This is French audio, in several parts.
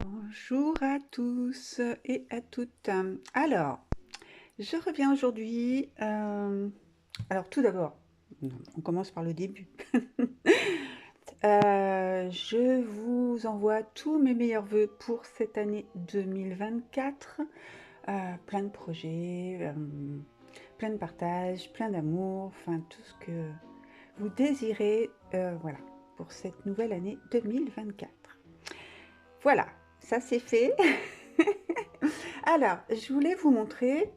Bonjour à tous et à toutes. Alors, je reviens aujourd'hui. Alors, tout d'abord, on commence par le début. Je vous envoie tous mes meilleurs vœux pour cette année 2024. Plein de projets, plein de partage, plein d'amour, enfin tout ce que vous désirez, voilà, pour cette nouvelle année 2024. Voilà, ça c'est fait. Alors, je voulais vous montrer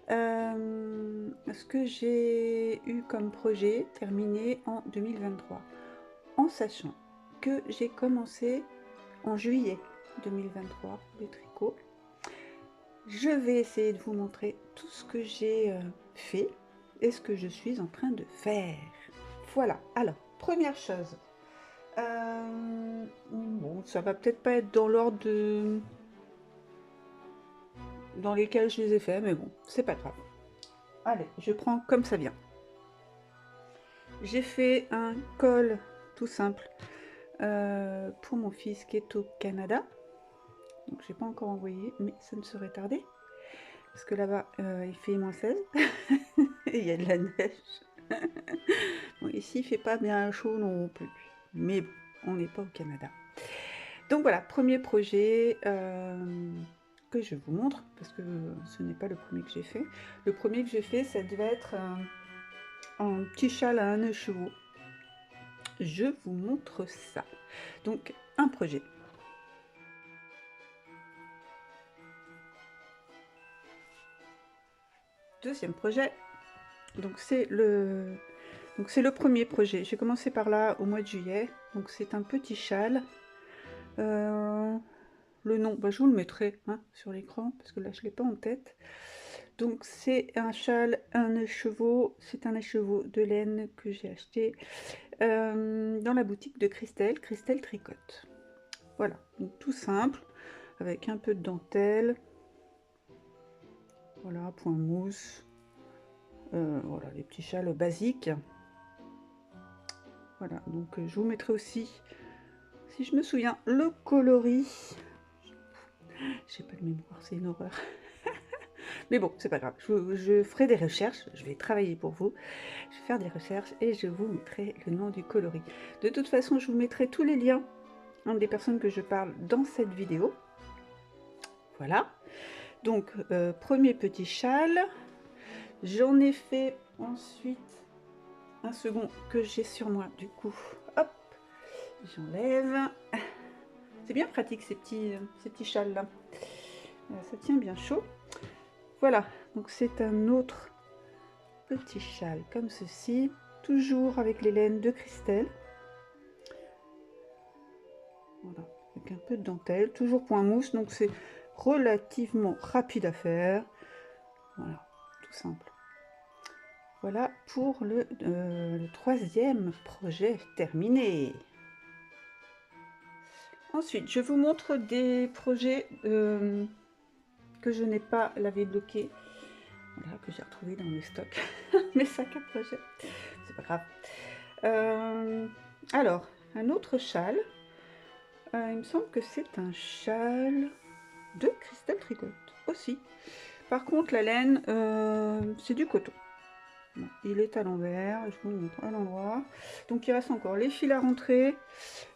ce que j'ai eu comme projet terminé en 2023, en sachant que j'ai commencé en juillet 2023 le tricot. Je vais essayer de vous montrer tout ce que j'ai fait et ce que je suis en train de faire. Voilà, alors, première chose. Bon, ça va peut-être pas être dans l'ordre dans lesquels je les ai faits, mais bon, c'est pas grave. Allez, je prends comme ça vient. J'ai fait un col tout simple pour mon fils qui est au Canada. Donc j'ai pas encore envoyé, mais ça ne serait tardé. Parce que là-bas, il fait -16 et il y a de la neige. Bon, ici, il fait pas bien chaud non plus. Mais bon, on n'est pas au Canada. Donc voilà, premier projet que je vous montre, parce que ce n'est pas le premier que j'ai fait. Le premier que j'ai fait, ça devait être un petit châle à 1 nœud chevaux. Je vous montre ça. Donc, un projet. Deuxième projet. Donc, c'est le premier projet. J'ai commencé par là au mois de juillet. Donc, c'est un petit châle. Le nom, bah, je vous le mettrai sur l'écran, parce que là, je ne l'ai pas en tête. Donc, c'est un châle, un écheveau. C'est un écheveau de laine que j'ai acheté dans la boutique de Christelle, Christelle Tricotte. Voilà, donc tout simple, avec un peu de dentelle. Voilà, point mousse. Voilà, les petits châles basiques. Voilà, donc je vous mettrai aussi, si je me souviens, le coloris. J'ai pas de mémoire, c'est une horreur. Mais bon, c'est pas grave, je ferai des recherches, je vais travailler pour vous. Je vais faire des recherches et je vous mettrai le nom du coloris. De toute façon, je vous mettrai tous les liens des personnes que je parle dans cette vidéo. Voilà. Donc, premier petit châle. J'en ai fait ensuite un second que j'ai sur moi. Du coup, hop, j'enlève. C'est bien pratique ces petits châles là. Ça tient bien chaud. Voilà, donc c'est un autre petit châle comme ceci. Toujours avec les laines de Christelle. Voilà, avec un peu de dentelle. Toujours point mousse, donc c'est relativement rapide à faire. Voilà, tout simple. Voilà pour le troisième projet terminé. Ensuite, je vous montre des projets que je n'ai pas lavé bloqué. Voilà, que j'ai retrouvé dans mes stocks, mes sacs à projets. C'est pas grave. Alors, un autre châle. Il me semble que c'est un châle de Christelle Tricotte aussi. Par contre, la laine, c'est du coton. Bon, il est à l'envers, je vous le montre à l'endroit. Donc il reste encore les fils à rentrer,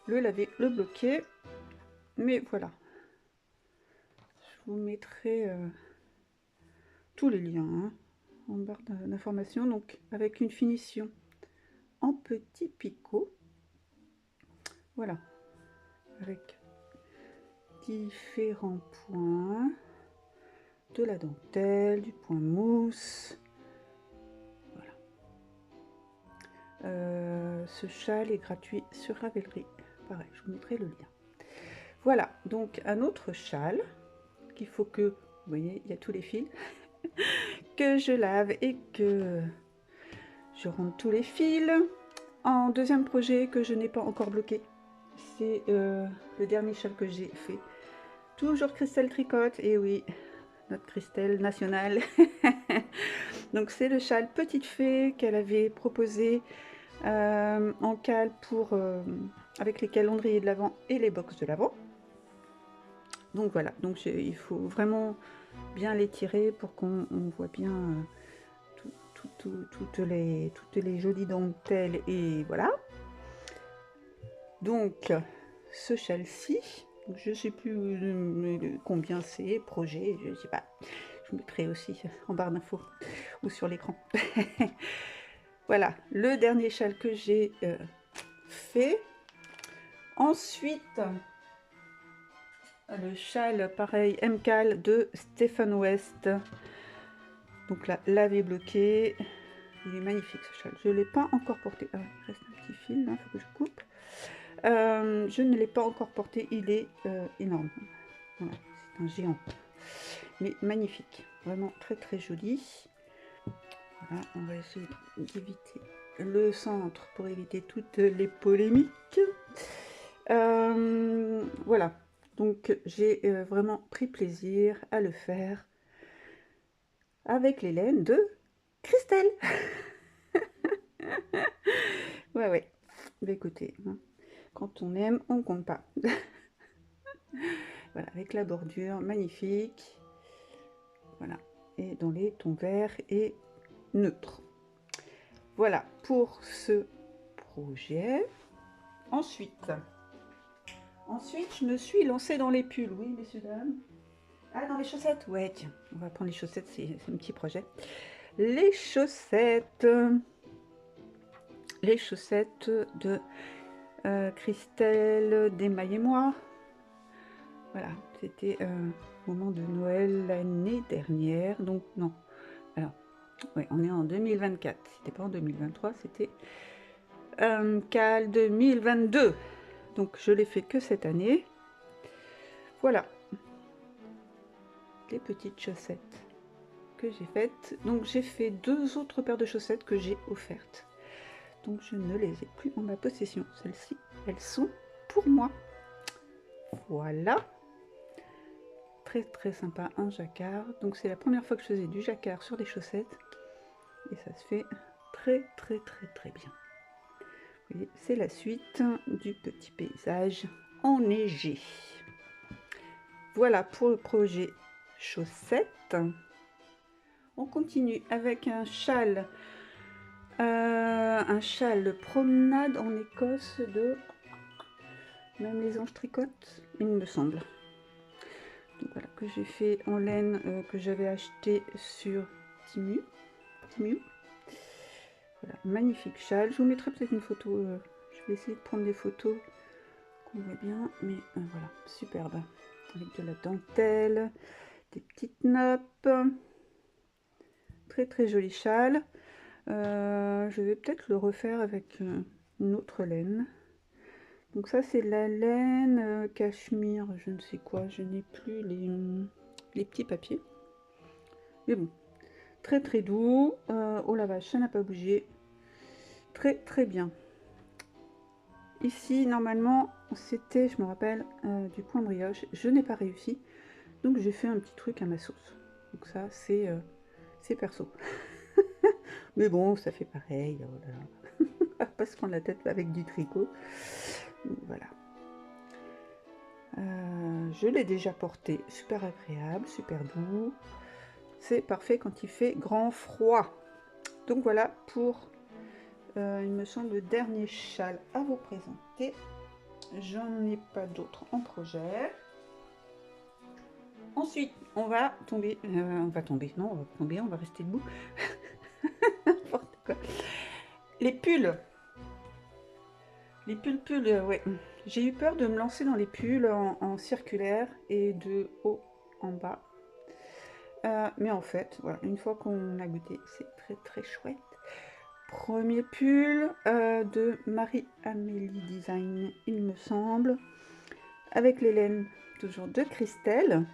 le laver, le bloquer. Mais voilà. Je vous mettrai tous les liens en barre d'information. Donc avec une finition en petits picots. Voilà. Avec différents points. De la dentelle, du point mousse. Ce châle est gratuit sur Ravelry. Pareil, je vous mettrai le lien. Voilà, donc un autre châle qu'il faut que, vous voyez, il y a tous les fils, que je lave et que je rentre tous les fils. En deuxième projet que je n'ai pas encore bloqué, c'est le dernier châle que j'ai fait. Toujours Christelle Tricotte, et oui, notre Christelle nationale. Donc c'est le châle Petite Fée qu'elle avait proposé en cale pour avec les calendriers de l'Avent et les box de l'Avent. Donc voilà, donc il faut vraiment bien les tirer pour qu'on voit bien toutes les jolies dentelles. Et voilà. Donc ce châle-ci, je sais plus combien c'est, projet, je sais pas. Je mettrai aussi en barre d'infos ou sur l'écran. Voilà, le dernier châle que j'ai fait. Ensuite, le châle, pareil, MCAL de Stephen West. Donc là, lavé bloqué. Il est magnifique ce châle. Je ne l'ai pas encore porté. Ah, il reste un petit fil là, il faut que je coupe. Je ne l'ai pas encore porté. Il est énorme. Voilà, c'est un géant. Mais magnifique. Vraiment très très joli. Voilà, on va essayer d'éviter le centre pour éviter toutes les polémiques. Voilà. Donc j'ai vraiment pris plaisir à le faire avec les laines de Christelle. Ouais. Bah écoutez, hein, quand on aime, on compte pas. Voilà, avec la bordure magnifique. Voilà. Et dans les tons verts et neutres. Voilà pour ce projet. Ensuite, je me suis lancée dans les pulls. Oui, messieurs, dames. Ah, dans les chaussettes. Ouais, tiens, on va prendre les chaussettes, c'est un petit projet. Les chaussettes de Christelle Desmailles-moi. Voilà, c'était au moment de Noël l'année dernière. Donc non, alors, ouais, on est en 2024. C'était pas en 2023, c'était Cal 2022. Donc je l'ai fait que cette année. Voilà, les petites chaussettes que j'ai faites. Donc j'ai fait 2 autres paires de chaussettes que j'ai offertes. Donc je ne les ai plus en ma possession. Celles-ci, elles sont pour moi. Voilà. Très très sympa, un jacquard. Donc c'est la première fois que je faisais du jacquard sur des chaussettes. Et ça se fait très très très très bien. Vous voyez, c'est la suite du petit paysage enneigé. Voilà pour le projet chaussettes. On continue avec un châle promenade en Écosse de Même les anges tricotent, il me semble. Donc voilà, que j'ai fait en laine, que j'avais acheté sur Temu. Voilà, magnifique châle. Je vous mettrai peut-être une photo. Je vais essayer de prendre des photos qu'on voit bien, mais voilà, superbe. Avec de la dentelle, des petites nappes. Très très joli châle. Je vais peut-être le refaire avec une autre laine. Donc ça c'est la laine cachemire, je ne sais quoi, je n'ai plus les petits papiers. Mais bon, très très doux. Oh la vache, ça n'a pas bougé. Très très bien. Ici normalement c'était, je me rappelle, du point brioche. Je n'ai pas réussi. Donc j'ai fait un petit truc à ma sauce. Donc ça c'est perso. Mais bon, ça fait pareil. Oh là là. On va pas se prendre la tête avec du tricot. Donc, voilà. Je l'ai déjà porté, super agréable, super doux. C'est parfait quand il fait grand froid. Donc voilà pour, il me semble, le dernier châle à vous présenter. J'en ai pas d'autres en projet. Ensuite, on va tomber, on va rester debout. N'importe quoi. Les pulls. Les pulls, ouais. J'ai eu peur de me lancer dans les pulls en circulaire et de haut en bas. Mais en fait, voilà, une fois qu'on a goûté, c'est très très chouette. Premier pull de Marie-Amélie Design, il me semble. Avec les laines toujours de Christelle.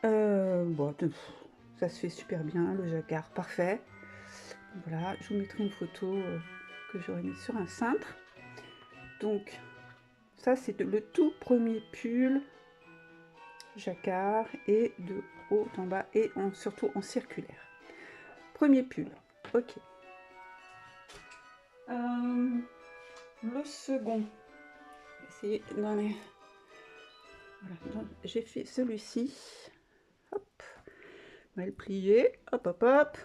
Bon, ça se fait super bien, le jacquard parfait. Voilà, je vous mettrai une photo que j'aurais mis sur un cintre. Donc, ça c'est le tout premier pull jacquard et de haut en bas et surtout en circulaire. Premier pull, ok. Le second, essayer dans les... Voilà, j'ai fait celui-ci. Hop, mal plié. Hop, hop, hop.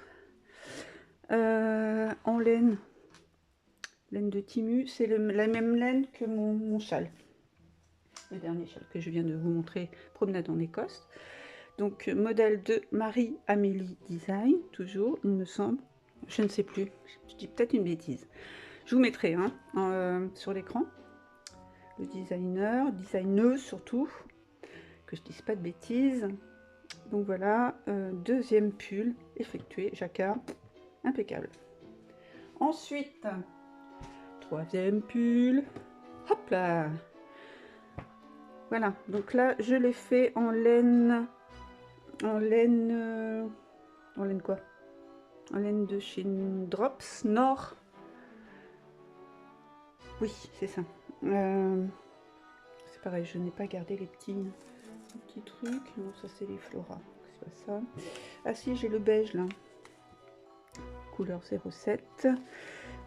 En laine. Laine de Timu. C'est la même laine que mon châle. Le dernier châle que je viens de vous montrer, promenade en Écosse. Donc, modèle de Marie-Amélie Design, toujours, il me semble. Je ne sais plus, je dis peut-être une bêtise. Je vous mettrai sur l'écran. Le designeuse surtout, que je ne dise pas de bêtises. Donc voilà, deuxième pull effectué, jacquard, impeccable. Ensuite, troisième pull, hop là. Voilà, donc là, je l'ai fait en laine quoi? En laine de chez Drops Nord. Oui, c'est ça. C'est pareil, je n'ai pas gardé les petits trucs. Non, ça c'est les Flora. C'est pas ça. Ah si, j'ai le beige là. Couleur 07.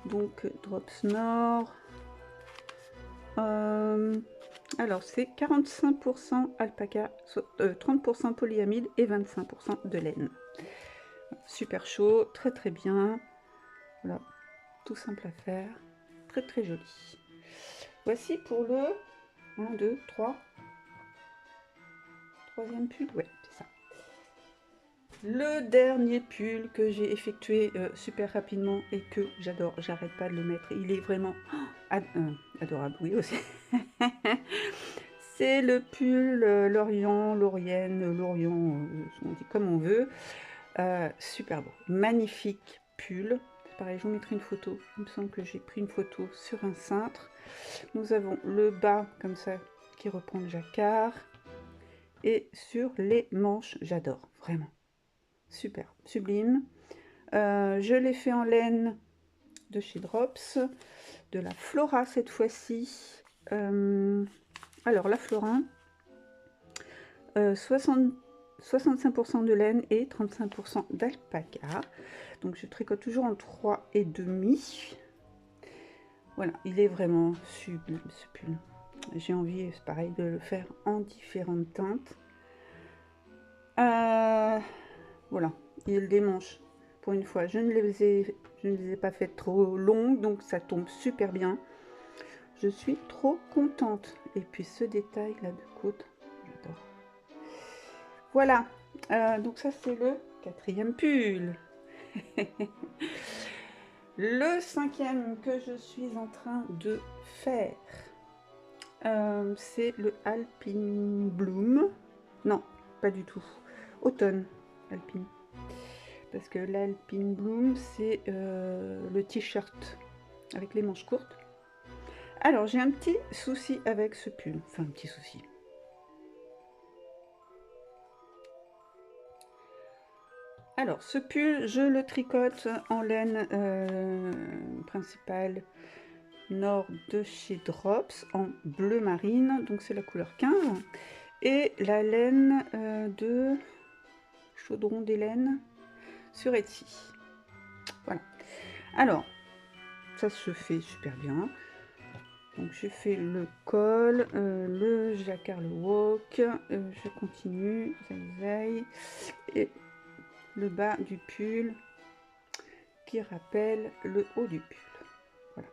Donc Drops Nord. Alors c'est 45% alpaca, 30% polyamide et 25% de laine. Super chaud, très très bien. Voilà, tout simple à faire. Très très joli. Voici pour le 1, 2, 3. Troisième pull, ouais, c'est ça. Le dernier pull que j'ai effectué super rapidement et que j'adore, j'arrête pas de le mettre. Il est vraiment adorable, oui aussi. C'est le pull Lorient, Laurienne, Lorient, on dit comme on veut. Super beau, magnifique pull. Pareil, je vous mettrai une photo. Il me semble que j'ai pris une photo sur un cintre. Nous avons le bas comme ça qui reprend le jacquard. Et sur les manches, j'adore, vraiment. Super, sublime. Je l'ai fait en laine de chez Drops, de la Flora cette fois-ci. Alors la Flora, 65% de laine et 35% d'alpaca. Donc je tricote toujours en 3,5. Voilà, il est vraiment sublime ce pull. J'ai envie, c'est pareil, de le faire en différentes teintes. Voilà, et les manches, pour une fois, je ne les ai pas faites trop longues, donc ça tombe super bien. Je suis trop contente. Et puis ce détail là de côte, j'adore. Voilà, donc ça c'est le quatrième pull. Le cinquième que je suis en train de faire, c'est le Alpine Bloom. Non, pas du tout. Automne Alpine. Parce que l'Alpine Bloom, c'est le t-shirt avec les manches courtes. Alors, j'ai un petit souci avec ce pull. Enfin, un petit souci. Alors, ce pull, je le tricote en laine principale Nord de chez Drops, en bleu marine. Donc, c'est la couleur 15. Et la laine de Chaudron des laines sur Etsy. Voilà. Alors, ça se fait super bien. Donc je fais le col, le jacquard, le walk, je continue, zigzag, et le bas du pull qui rappelle le haut du pull. Voilà.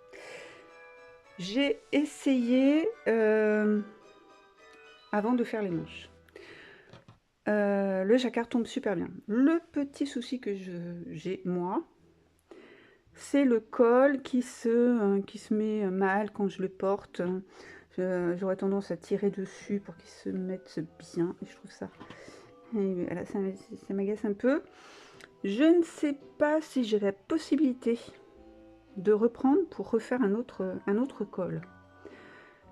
J'ai essayé avant de faire les manches. Le jacquard tombe super bien. Le petit souci que j'ai moi, c'est le col qui se met mal quand je le porte. J'aurais tendance à tirer dessus pour qu'il se mette bien. Et je trouve ça... Et voilà, ça m'agace un peu. Je ne sais pas si j'ai la possibilité de reprendre pour refaire un autre col.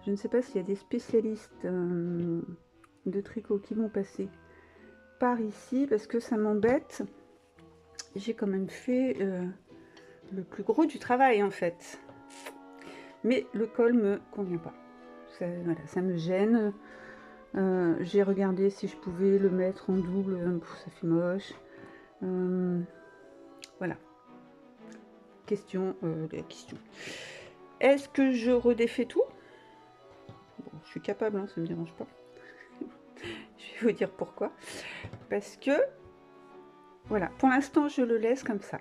Je ne sais pas s'il y a des spécialistes de tricot qui vont passer par ici, parce que ça m'embête. J'ai quand même fait... le plus gros du travail en fait, mais le col me convient pas, voilà, ça me gêne. J'ai regardé si je pouvais le mettre en double, ça fait moche. Voilà, question. Est-ce que je redéfais tout? Bon, je suis capable, hein, ça me dérange pas. vais vous dire pourquoi. Parce que, voilà, pour l'instant, je le laisse comme ça.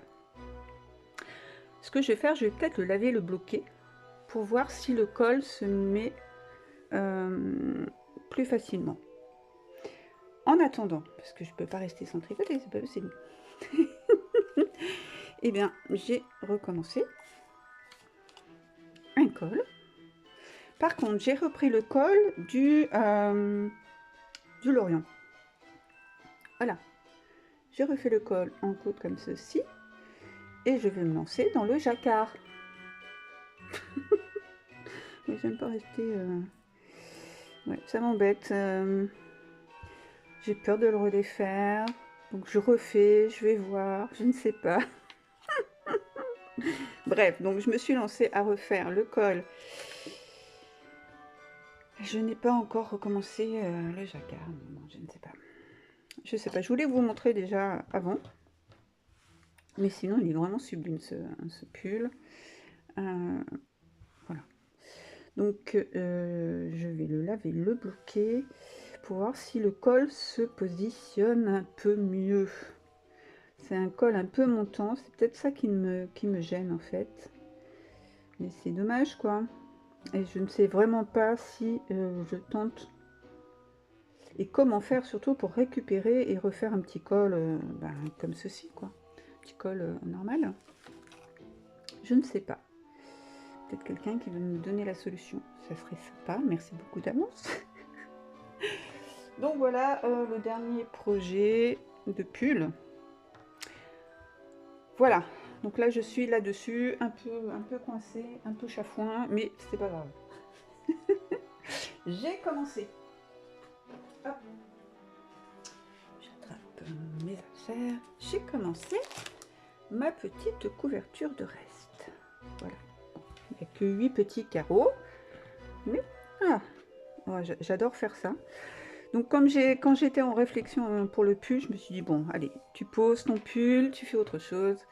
Ce que je vais faire, je vais peut-être le laver, le bloquer, pour voir si le col se met plus facilement. En attendant, parce que je ne peux pas rester sans tricoter, c'est pas possible. Eh bien, j'ai recommencé un col. Par contre, j'ai repris le col du Lorient. Voilà. J'ai refait le col en côte comme ceci. Et je vais me lancer dans le jacquard. Mais j'aime pas rester... Ouais, ça m'embête. J'ai peur de le redéfaire. Donc je refais, je vais voir, je ne sais pas. Bref, donc je me suis lancée à refaire le col. Je n'ai pas encore recommencé le jacquard. Non, je ne sais pas. Je sais pas, je voulais vous montrer déjà avant. Mais sinon, il est vraiment sublime ce pull. Voilà. Donc, je vais le laver, le bloquer pour voir si le col se positionne un peu mieux. C'est un col un peu montant, c'est peut-être ça qui me gêne en fait. Mais c'est dommage quoi. Et je ne sais vraiment pas si je tente et comment faire surtout pour récupérer et refaire un petit col comme ceci quoi. Un petit col normal. Je ne sais pas. Peut-être quelqu'un qui veut me donner la solution. Ça serait sympa. Merci beaucoup d'avance. Donc voilà le dernier projet de pull. Voilà. Donc là je suis là-dessus, un peu coincée, un peu chafouin, mais c'est pas grave. J'ai commencé. Hop. J'attrape mes affaires. J'ai commencé ma petite couverture de reste. Voilà. Il n'y a que 8 petits carreaux. Mais j'adore faire ça. Donc quand j'étais en réflexion pour le pull, je me suis dit bon, allez, tu poses ton pull, tu fais autre chose.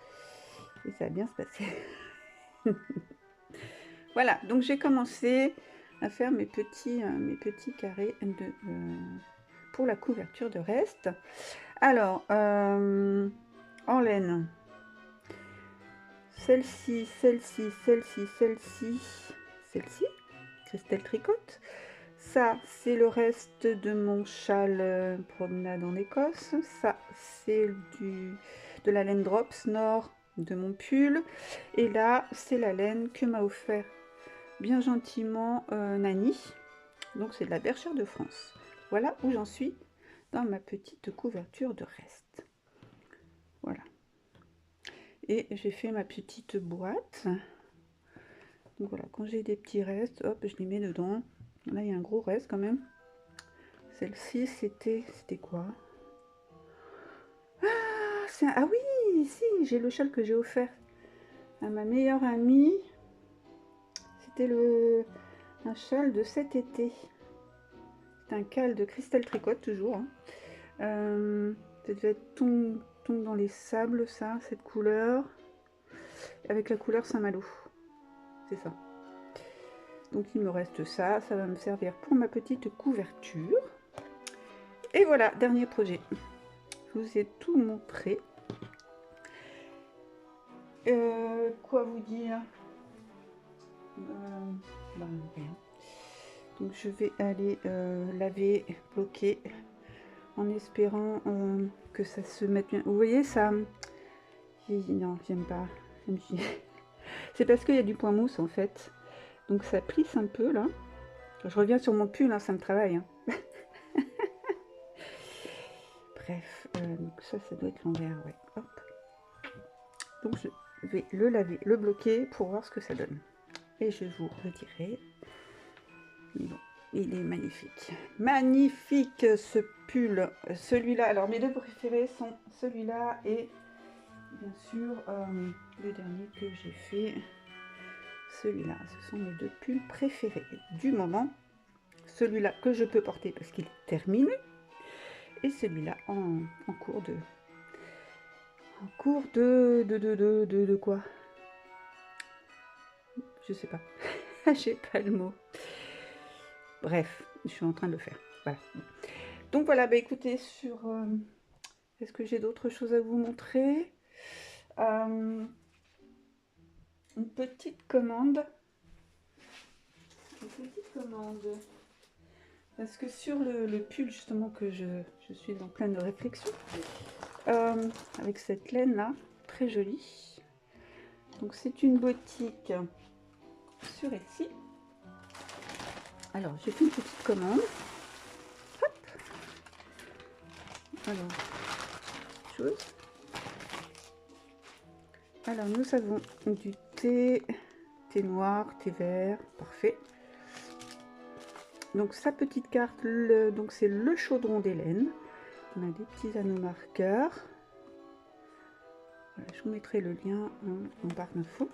Et ça va bien se passer. Voilà, donc j'ai commencé à faire mes petits carrés pour la couverture de reste. Alors, en laine, celle-ci, Christelle Tricotte. Ça, c'est le reste de mon châle promenade en Écosse. Ça, c'est de la laine Drops Nord de mon pull. Et là, c'est la laine que m'a offert bien gentiment Nani. Donc, c'est de la Bergère de France. Voilà où j'en suis dans ma petite couverture de reste. Voilà. Et j'ai fait ma petite boîte. Donc voilà, quand j'ai des petits restes, hop, je les mets dedans. Là, il y a un gros reste quand même. Celle-ci, c'était quoi? Ah oui, si, j'ai le châle que j'ai offert à ma meilleure amie. C'était un châle de cet été. C'est un cal de Christelle Tricotte, toujours. Hein. Ça devait être tombe dans les sables, ça, cette couleur. Avec la couleur Saint-Malo. C'est ça. Donc il me reste ça, ça va me servir pour ma petite couverture. Et voilà, dernier projet. Je vous ai tout montré. Quoi vous dire? Rien. Donc je vais aller laver, bloquer, en espérant que ça se mette bien. Vous voyez ça? Non, j'aime pas. C'est parce qu'il y a du point mousse en fait. Donc ça plisse un peu là. Je reviens sur mon pull, hein, ça me travaille. Hein. Bref, donc ça doit être l'envers, ouais. Hop. Donc je vais le laver, le bloquer pour voir ce que ça donne. Et je vous redirai. Mais bon, il est magnifique. Magnifique ce pull. Celui-là, alors mes deux préférés sont celui-là et bien sûr le dernier que j'ai fait. Celui-là, ce sont mes deux pulls préférés du moment. Celui-là que je peux porter parce qu'il est terminé. Et celui-là en cours de... En cours de quoi? Je sais pas. J'ai pas le mot. Bref, je suis en train de le faire. Voilà. Donc voilà, bah écoutez, est-ce que j'ai d'autres choses à vous montrer? Une petite commande. Une petite commande. Parce que sur le pull, justement, que je suis en pleine réflexion, avec cette laine là, très jolie. Donc c'est une boutique sur Etsy. Alors j'ai fait une petite commande. Hop. Alors, chose. Alors nous avons du thé noir, thé vert, parfait. Donc sa petite carte, donc c'est le chaudron d'Hélène. On a des petits anneaux marqueurs. Voilà, je vous mettrai le lien en barre d'infos.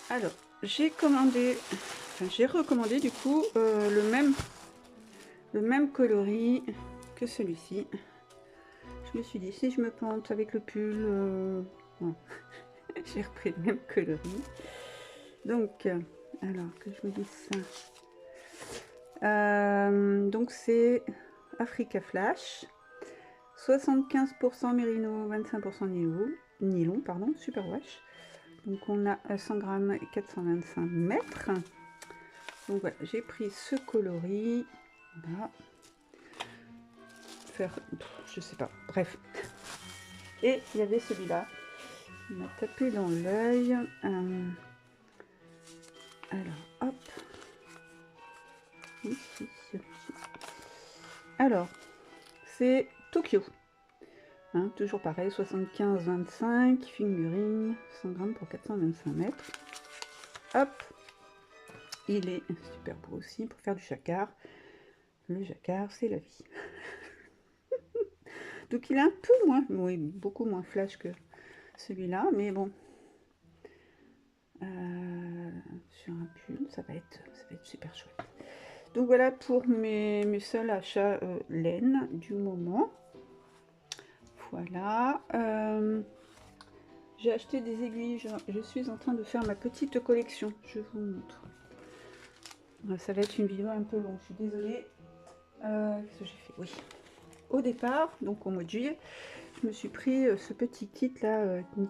Alors, j'ai recommandé du coup le même coloris que celui-ci. Je me suis dit, si je me plante avec le pull, bon, j'ai repris le même coloris. Donc, alors que je vous dise ça. Donc c'est Africa Flash, 75% mérino, 25% nylon, pardon, super wash. Donc on a 100 grammes et 425 mètres. Donc voilà, j'ai pris ce coloris. Voilà. Je sais pas, bref. Et il y avait celui-là. Il m'a tapé dans l'œil. Alors, hop. Ici. Alors, c'est Tokyo. Hein, toujours pareil, 75-25, fingering, 100 grammes pour 425 mètres. Hop. Il est super beau aussi pour faire du jacquard. Le jacquard, c'est la vie. Donc il est un peu moins, oui, beaucoup moins flash que celui-là, mais bon. Sur un pull, ça va être super chouette. Donc voilà pour mes seuls achats laine du moment. Voilà. J'ai acheté des aiguilles. Je suis en train de faire ma petite collection. Je vous montre. Ça va être une vidéo un peu longue. Je suis désolée. Qu'est-ce que j'ai fait? Oui. Au départ, donc au mois de juillet, je me suis pris ce petit kit là, Knit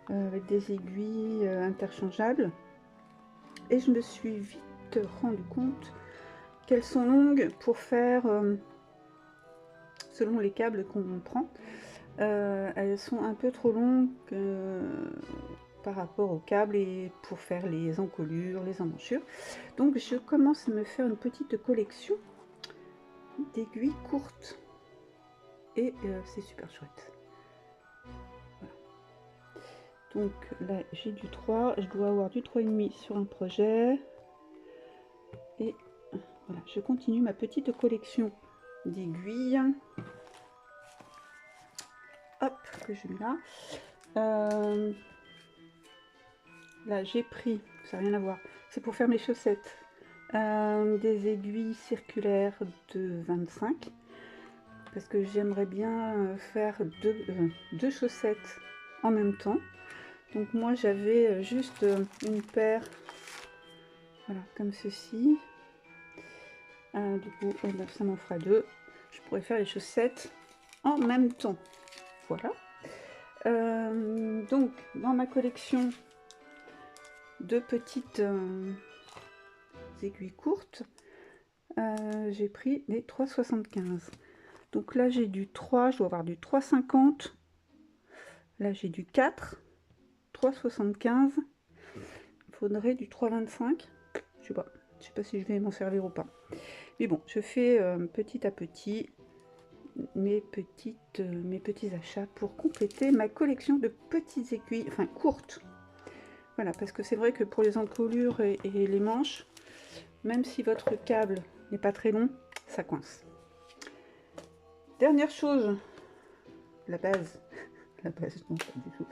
avec des aiguilles interchangeables. Et je me suis vite rendu compte qu'elles sont longues pour faire, selon les câbles qu'on prend, elles sont un peu trop longues par rapport aux câbles et pour faire les encolures, les emmanchures. Donc je commence à me faire une petite collection d'aiguilles courtes et c'est super chouette. Voilà. Donc là j'ai du 3, je dois avoir du 3,5 sur un projet et voilà, je continue ma petite collection d'aiguilles. Hop, que je mets là. Là j'ai pris, ça n'a rien à voir, c'est pour faire mes chaussettes, des aiguilles circulaires de 25 parce que j'aimerais bien faire deux chaussettes en même temps. Donc moi j'avais juste une paire, voilà, comme ceci. Du coup ça m'en fera deux. Je pourrais faire les chaussettes en même temps. Voilà. Donc dans ma collection de petites aiguilles courtes, j'ai pris les 3,75. Donc là j'ai du 3, je dois avoir du 3,50. Là j'ai du 4, 3,75. Il faudrait du 3,25. Je sais pas si je vais m'en servir ou pas. Mais bon, je fais petit à petit mes petits achats pour compléter ma collection de petites aiguilles, enfin courtes. Voilà, parce que c'est vrai que pour les encolures et les manches, même si votre câble n'est pas très long, ça coince. Dernière chose, la base, non pas du tout.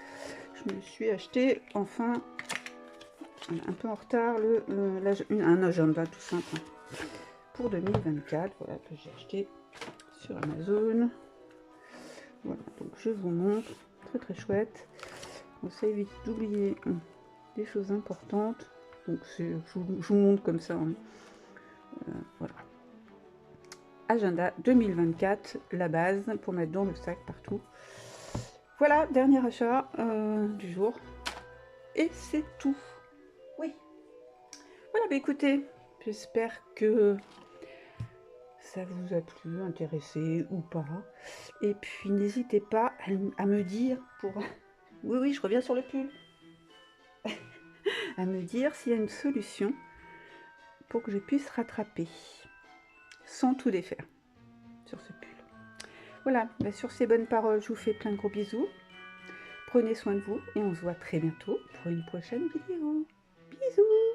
Je me suis acheté enfin, un peu en retard, un agenda tout simple pour 2024, voilà, que j'ai acheté sur Amazon. Voilà, donc je vous montre, très chouette. Donc ça évite d'oublier des choses importantes. Donc je vous montre comme ça, hein. Voilà. Agenda 2024, la base pour mettre dans le sac partout. Voilà, dernier achat du jour. Et c'est tout. Oui. Voilà, bah écoutez, j'espère que ça vous a plu, intéressé ou pas. Et puis n'hésitez pas à me dire pour... Oui, oui, je reviens sur le pull. À me dire s'il y a une solution pour que je puisse rattraper sans tout défaire sur ce pull. Voilà, bah sur ces bonnes paroles, je vous fais plein de gros bisous. Prenez soin de vous et on se voit très bientôt pour une prochaine vidéo. Bisous!